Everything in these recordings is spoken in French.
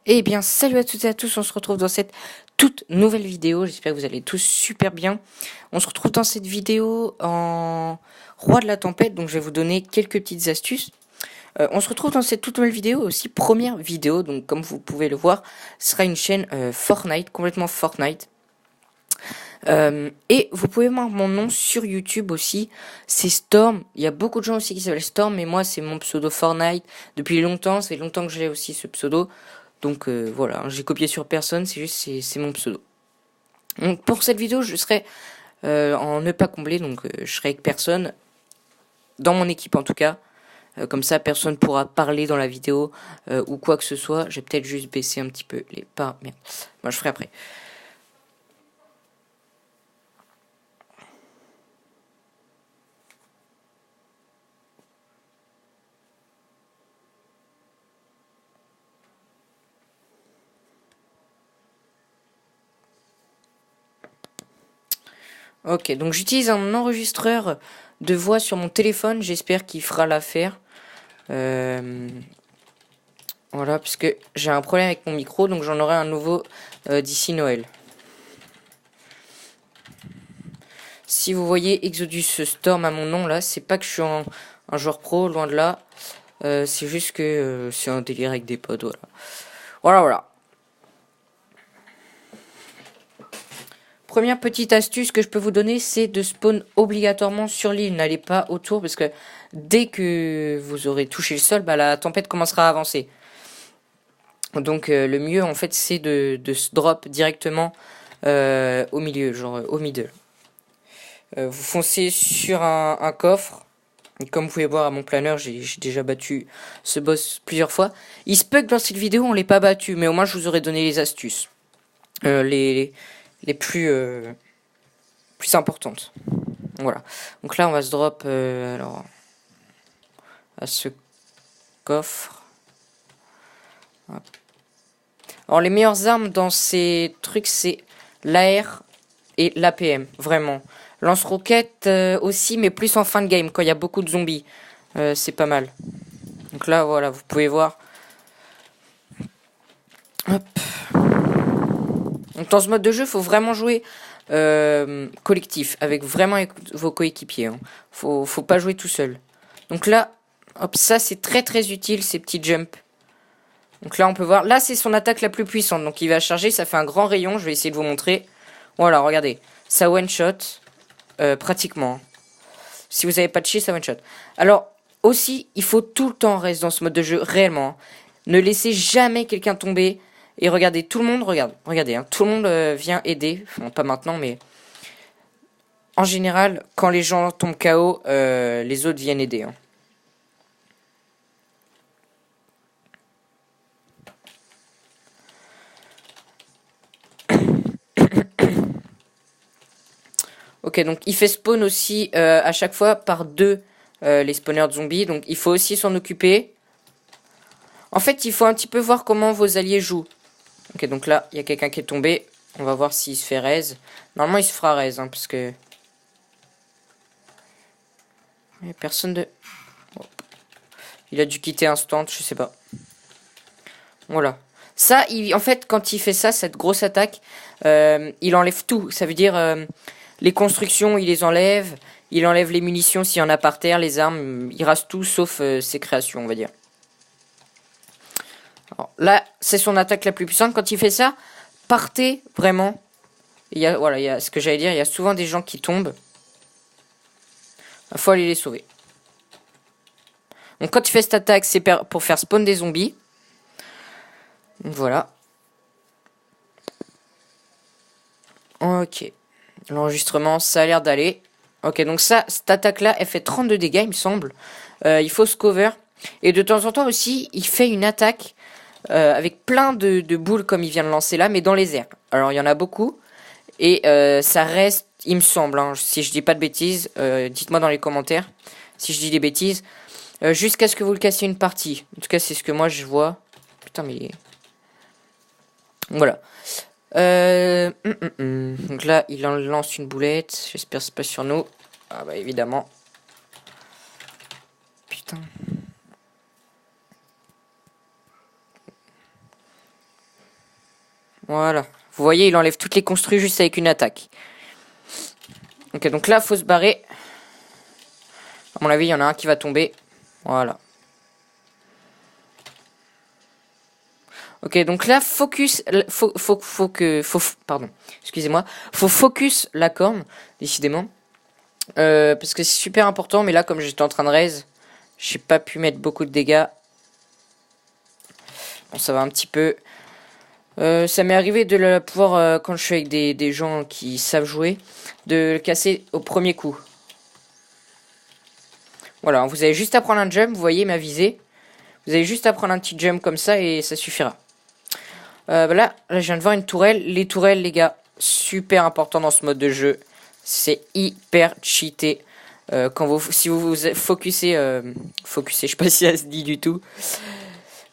Eh bien, salut à toutes et à tous, on se retrouve dans cette toute nouvelle vidéo, j'espère que vous allez tous super bien. On se retrouve dans cette vidéo en roi de la tempête, donc je vais vous donner quelques petites astuces. On se retrouve dans cette toute nouvelle vidéo, aussi première vidéo, donc comme vous pouvez le voir, ce sera une chaîne Fortnite, complètement Fortnite. Et vous pouvez voir mon nom sur YouTube aussi, c'est Storm. Il y a beaucoup de gens aussi qui s'appellent Storm, mais moi c'est mon pseudo Fortnite depuis longtemps, ça fait longtemps que j'ai aussi ce pseudo. Donc voilà, j'ai copié sur personne, c'est juste c'est mon pseudo. Donc pour cette vidéo, je serai en ne pas combler, donc je serai avec personne, dans mon équipe en tout cas. Comme ça, personne pourra parler dans la vidéo ou quoi que ce soit. Je vais peut-être juste baisser un petit peu les pas. Merde, moi je ferai après. Ok, donc j'utilise un enregistreur de voix sur mon téléphone. J'espère qu'il fera l'affaire. Voilà, puisque j'ai un problème avec mon micro, donc j'en aurai un nouveau d'ici Noël. Si vous voyez Exodus Storm à mon nom là, c'est pas que je suis un joueur pro, loin de là. C'est juste que c'est un délire avec des potes, voilà. Voilà. Première petite astuce que je peux vous donner, c'est de spawn obligatoirement sur l'île. N'allez pas autour parce que dès que vous aurez touché le sol, bah, la tempête commencera à avancer. Donc le mieux en fait c'est de se drop directement au milieu, genre au middle. Vous foncez sur un coffre. Et comme vous pouvez voir à mon planeur, j'ai déjà battu ce boss plusieurs fois. Il se peut que dans cette vidéo on l'ait pas battu, mais au moins je vous aurais donné les astuces. Les plus importantes. Voilà. Donc là on va se drop alors à ce coffre. Hop. Alors les meilleures armes dans ces trucs c'est l'AR et l'APM, vraiment. Lance-roquette aussi, mais plus en fin de game, quand il y a beaucoup de zombies. C'est pas mal. Donc là, voilà, vous pouvez voir. Hop. Donc dans ce mode de jeu, il faut vraiment jouer collectif, avec vraiment vos coéquipiers. Hein. Faut pas jouer tout seul. Donc là, hop, ça c'est très utile, ces petits jumps. Donc là, on peut voir. Là, c'est son attaque la plus puissante. Donc il va charger, ça fait un grand rayon. Je vais essayer de vous montrer. Voilà, regardez. Ça one-shot. Pratiquement. Si vous n'avez pas de chi, ça one-shot. Alors, aussi, il faut tout le temps rester dans ce mode de jeu, réellement. Ne laissez jamais quelqu'un tomber. Et regardez, tout le monde, regardez, hein, tout le monde vient aider. Enfin, pas maintenant, mais... En général, quand les gens tombent KO, les autres viennent aider. Hein. Ok, donc il fait spawn aussi à chaque fois par deux les spawners de zombies. Donc il faut aussi s'en occuper. En fait, il faut un petit peu voir comment vos alliés jouent. Ok, donc là, il y a quelqu'un qui est tombé. On va voir s'il se fait raise. Normalement, il se fera raise, hein, parce que... Il n'y a personne de... Oh. Il a dû quitter instant, je sais pas. Voilà. Ça, en fait, quand il fait ça, cette grosse attaque, il enlève tout. Ça veut dire... les constructions, il les enlève. Il enlève les munitions s'il y en a par terre, les armes. Il rase tout, sauf ses créations, on va dire. Alors, là, c'est son attaque la plus puissante. Quand il fait ça, partez vraiment. Il y a ce que j'allais dire. Il y a souvent des gens qui tombent. Il faut aller les sauver. Donc quand il fait cette attaque, c'est pour faire spawn des zombies. Donc, voilà. Ok. L'enregistrement, ça a l'air d'aller. Ok, donc ça, cette attaque-là, elle fait 32 dégâts, il me semble. Il faut se cover. Et de temps en temps aussi, il fait une attaque avec plein de boules comme il vient de lancer là, mais dans les airs. Alors il y en a beaucoup. Et ça reste, il me semble, hein, si je dis pas de bêtises, dites-moi dans les commentaires si je dis des bêtises. Jusqu'à ce que vous le cassiez une partie. En tout cas, c'est ce que moi je vois. Putain, mais... Voilà. Donc là, il en lance une boulette. J'espère que c'est pas sur nous. Ah bah évidemment. Putain. Voilà. Vous voyez, il enlève toutes les construits juste avec une attaque. Ok, donc là, faut se barrer. À mon avis, il y en a un qui va tomber. Voilà. Ok, donc là, focus... pardon, excusez-moi. Faut focus la corne, décidément. Parce que c'est super important, mais là, comme j'étais en train de raise, j'ai pas pu mettre beaucoup de dégâts. Bon, ça va un petit peu. Ça m'est arrivé de la pouvoir, quand je suis avec des gens qui savent jouer, de le casser au premier coup. Voilà, vous avez juste à prendre un jump, vous voyez ma visée. Vous avez juste à prendre un petit jump comme ça et ça suffira. Là, je viens de voir une tourelle. Les tourelles, les gars, super important dans ce mode de jeu. C'est hyper cheaté. Si vous vous focussez, je sais pas si ça se dit du tout.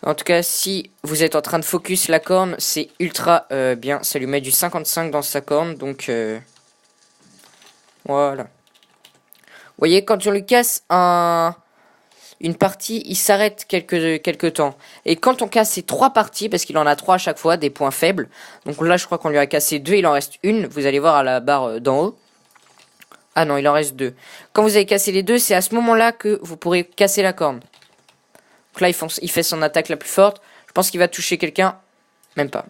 En tout cas, si vous êtes en train de focus la corne, c'est ultra bien. Ça lui met du 55 dans sa corne, donc voilà. Vous voyez, quand on lui casse une partie, il s'arrête quelques temps. Et quand on casse ces 3 parties, parce qu'il en a 3 à chaque fois, des points faibles. Donc là, je crois qu'on lui a cassé 2, il en reste une. Vous allez voir à la barre d'en haut. Ah non, il en reste 2. Quand vous avez cassé les 2, c'est à ce moment-là que vous pourrez casser la corne. Donc là, il fait son attaque la plus forte. Je pense qu'il va toucher quelqu'un. Même pas.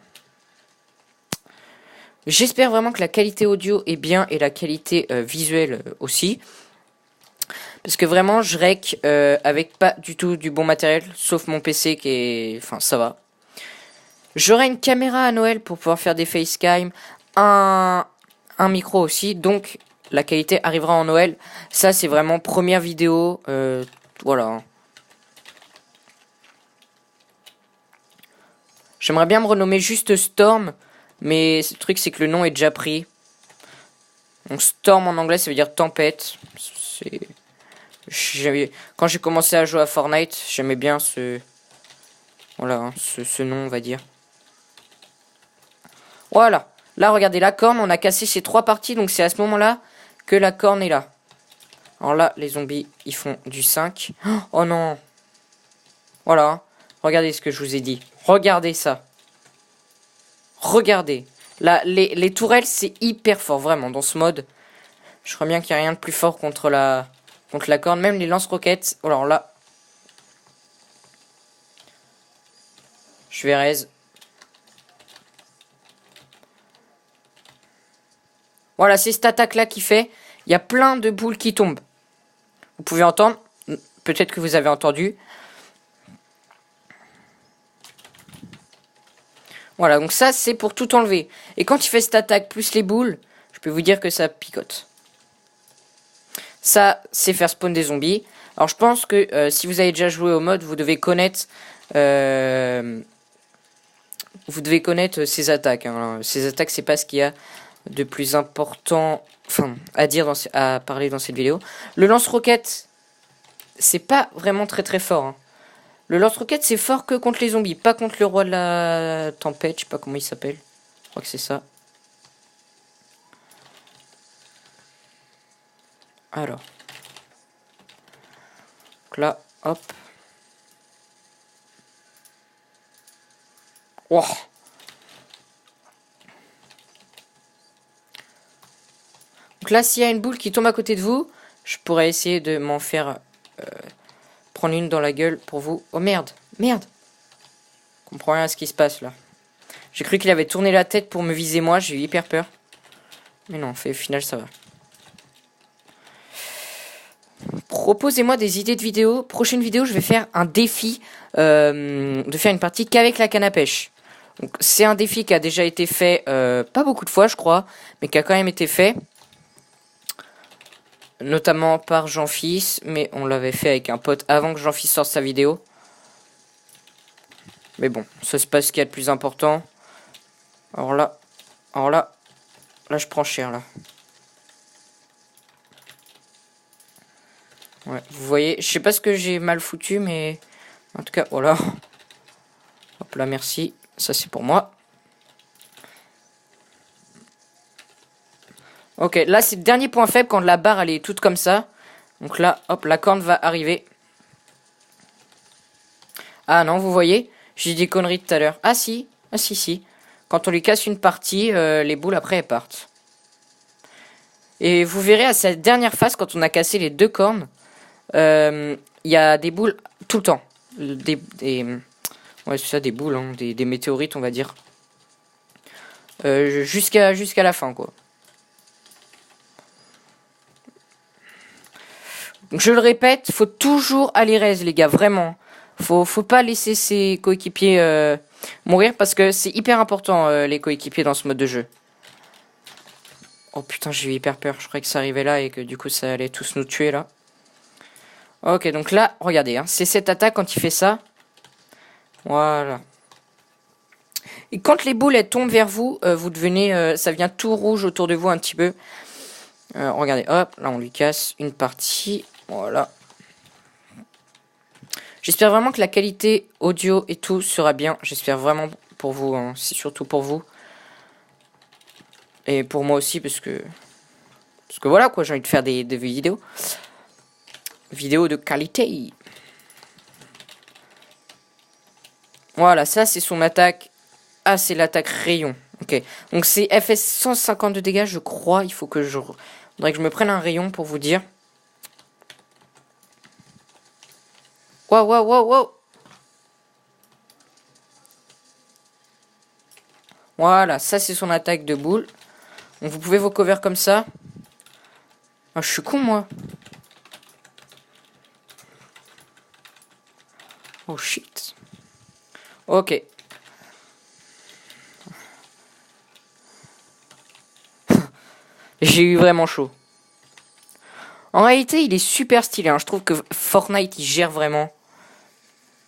J'espère vraiment que la qualité audio est bien et la qualité visuelle aussi. Parce que vraiment, je rec avec pas du tout du bon matériel, sauf mon PC qui est... Enfin, ça va. J'aurai une caméra à Noël pour pouvoir faire des facecam, un micro aussi, donc la qualité arrivera en Noël. Ça, c'est vraiment première vidéo, voilà. J'aimerais bien me renommer juste Storm, mais le truc, c'est que le nom est déjà pris. Donc Storm en anglais, ça veut dire tempête. Quand j'ai commencé à jouer à Fortnite, j'aimais bien voilà, hein, ce nom, on va dire. Voilà. Là, regardez, la corne, on a cassé ces 3 parties, donc c'est à ce moment-là que la corne est là. Alors là, les zombies, ils font du 5. Oh non. Voilà. Hein. Regardez ce que je vous ai dit. Regardez ça. Regardez. Là, les tourelles, c'est hyper fort, vraiment, dans ce mode. Je crois bien qu'il n'y a rien de plus fort contre la corne. Même les lance-roquettes. Alors là. Je vais raise. Voilà, c'est cette attaque-là qui fait. Il y a plein de boules qui tombent. Vous pouvez entendre. Peut-être que vous avez entendu. Voilà, donc ça, c'est pour tout enlever. Et quand il fait cette attaque plus les boules, je peux vous dire que ça picote. Ça, c'est faire spawn des zombies. Alors, je pense que si vous avez déjà joué au mode, vous devez connaître... ces attaques. Hein. Ces attaques, c'est pas ce qu'il y a de plus important... Enfin, à parler dans cette vidéo. Le lance-roquette, c'est pas vraiment très très fort. Hein. Le lance-roquette, c'est fort que contre les zombies, pas contre le roi de la tempête, je sais pas comment il s'appelle. Je crois que c'est ça. Alors. Donc là, hop. Oh. Donc là, s'il y a une boule qui tombe à côté de vous, je pourrais essayer de m'en faire prendre une dans la gueule pour vous. Oh merde, merde. Je comprends rien à ce qui se passe là. J'ai cru qu'il avait tourné la tête pour me viser moi, j'ai eu hyper peur. Mais non, au final ça va. Proposez-moi des idées de vidéos. Prochaine vidéo, je vais faire un défi de faire une partie qu'avec la canne à pêche. C'est un défi qui a déjà été fait, pas beaucoup de fois je crois, mais qui a quand même été fait. Notamment par Jean-Fils, mais on l'avait fait avec un pote avant que Jean-Fils sorte sa vidéo. Mais bon, ça c'est pas ce qu'il y a de plus important. Alors là, là je prends cher là. Ouais, vous voyez, je sais pas ce que j'ai mal foutu, mais en tout cas, voilà. Hop là, merci. Ça c'est pour moi. Ok, là c'est le dernier point faible quand la barre elle est toute comme ça. Donc là, hop, la corne va arriver. Ah non, vous voyez, j'ai dit des conneries tout à l'heure. Ah si, si. Quand on lui casse une partie, les boules après elles partent. Et vous verrez à cette dernière phase, quand on a cassé les 2 cornes, il y a des boules tout le temps. Ouais, c'est ça, des boules, hein, des météorites, on va dire. Jusqu'à la fin, quoi. Donc, je le répète, faut toujours aller raise, les gars, vraiment. Faut pas laisser ses coéquipiers mourir, parce que c'est hyper important, les coéquipiers, dans ce mode de jeu. Oh putain, j'ai eu hyper peur. Je croyais que ça arrivait là et que du coup, ça allait tous nous tuer, là. Ok, donc là, regardez, hein, c'est cette attaque quand il fait ça. Voilà. Et quand les boules elles tombent vers vous, vous devenez, ça vient tout rouge autour de vous un petit peu. Regardez, hop, là on lui casse une partie. Voilà. J'espère vraiment que la qualité audio et tout sera bien. J'espère vraiment pour vous, hein, c'est surtout pour vous. Et pour moi aussi, parce que voilà quoi, j'ai envie de faire des vidéos. Vidéos de qualité. Voilà, ça c'est son attaque. Ah, c'est l'attaque rayon. Ok. Donc c'est FS 152 dégâts, je crois. Il faut que faudrait que je me prenne un rayon pour vous dire. Waouh, waouh, waouh, waouh. Voilà, ça c'est son attaque de boule. Donc vous pouvez vous cover comme ça. Ah, je suis con moi. Oh shit. Ok. J'ai eu vraiment chaud. En réalité, il est super stylé. Hein. Je trouve que Fortnite, il gère vraiment.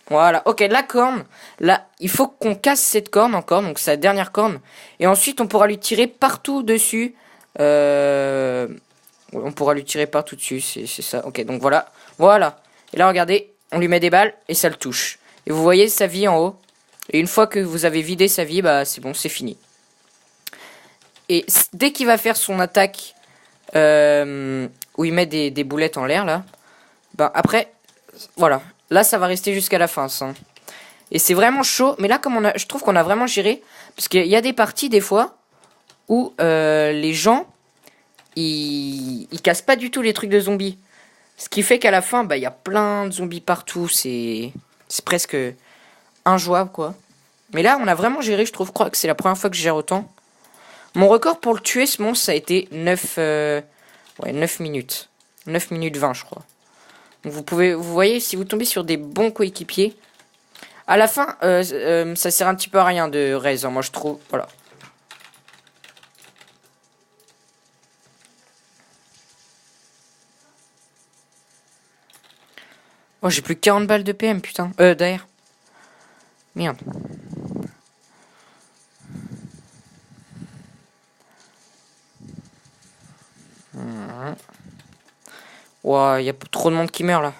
Voilà. Ok, la corne. Là, il faut qu'on casse cette corne encore. Donc, sa dernière corne. Et ensuite, on pourra lui tirer partout dessus. On pourra lui tirer partout dessus. C'est ça. Ok, donc voilà. Voilà. Et là, regardez. On lui met des balles et ça le touche. Et vous voyez sa vie en haut. Et une fois que vous avez vidé sa vie, bah c'est bon, c'est fini. Et dès qu'il va faire son attaque où il met des boulettes en l'air là, bah après, voilà, là ça va rester jusqu'à la fin ça. Et c'est vraiment chaud, mais là comme je trouve qu'on a vraiment géré, parce qu'il y a des parties des fois où les gens ils cassent pas du tout les trucs de zombies, ce qui fait qu'à la fin bah il y a plein de zombies partout, c'est presque injouable quoi. Mais là on a vraiment géré, je crois que c'est la première fois que je gère autant. Mon record pour le tuer, ce monstre, ça a été 9 minutes. 9 minutes 20, je crois. Donc vous voyez, si vous tombez sur des bons coéquipiers, à la fin, ça sert un petit peu à rien de raise, hein, moi je trouve. Voilà. Oh, j'ai plus que 40 balles de PM, putain. D'AR. Merde. Ouah, y a trop de monde qui meurt là.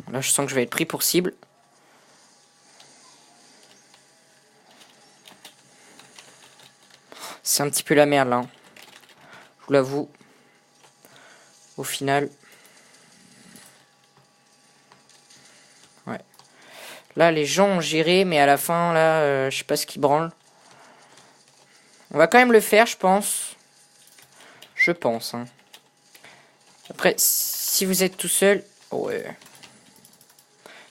Là, je sens que je vais être pris pour cible. C'est un petit peu la merde là. Je vous l'avoue. Au final. Ouais. Là, les gens ont géré, mais à la fin, là, je sais pas ce qui branle. On va quand même le faire, je pense. Je pense, hein. Après, si vous êtes tout seul... Ouais.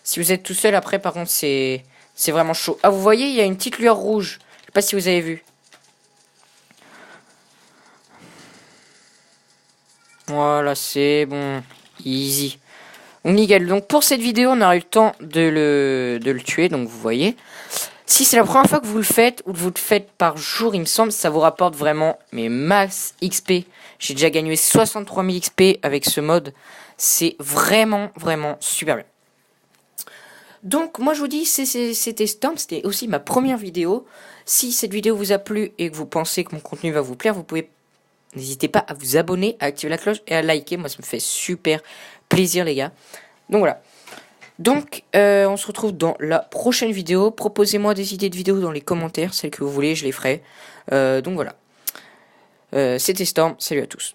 Si vous êtes tout seul, après, par contre, c'est vraiment chaud. Ah, vous voyez, il y a une petite lueur rouge. Je sais pas si vous avez vu. Voilà, c'est bon. Easy. Donc, nickel. Donc, pour cette vidéo, on aura eu le temps de le tuer. Donc, vous voyez. Si c'est la première fois que vous le faites, ou que vous le faites par jour, il me semble, ça vous rapporte vraiment mes max XP. J'ai déjà gagné 63 000 XP avec ce mode. C'est vraiment, vraiment super bien. Donc, moi, je vous dis, c'était Storm. C'était aussi ma première vidéo. Si cette vidéo vous a plu et que vous pensez que mon contenu va vous plaire, vous pouvez... N'hésitez pas à vous abonner, à activer la cloche et à liker. Moi, ça me fait super plaisir, les gars. Donc, voilà. Donc, on se retrouve dans la prochaine vidéo. Proposez-moi des idées de vidéos dans les commentaires. Celles que vous voulez, je les ferai. Donc, voilà. C'était Storm. Salut à tous.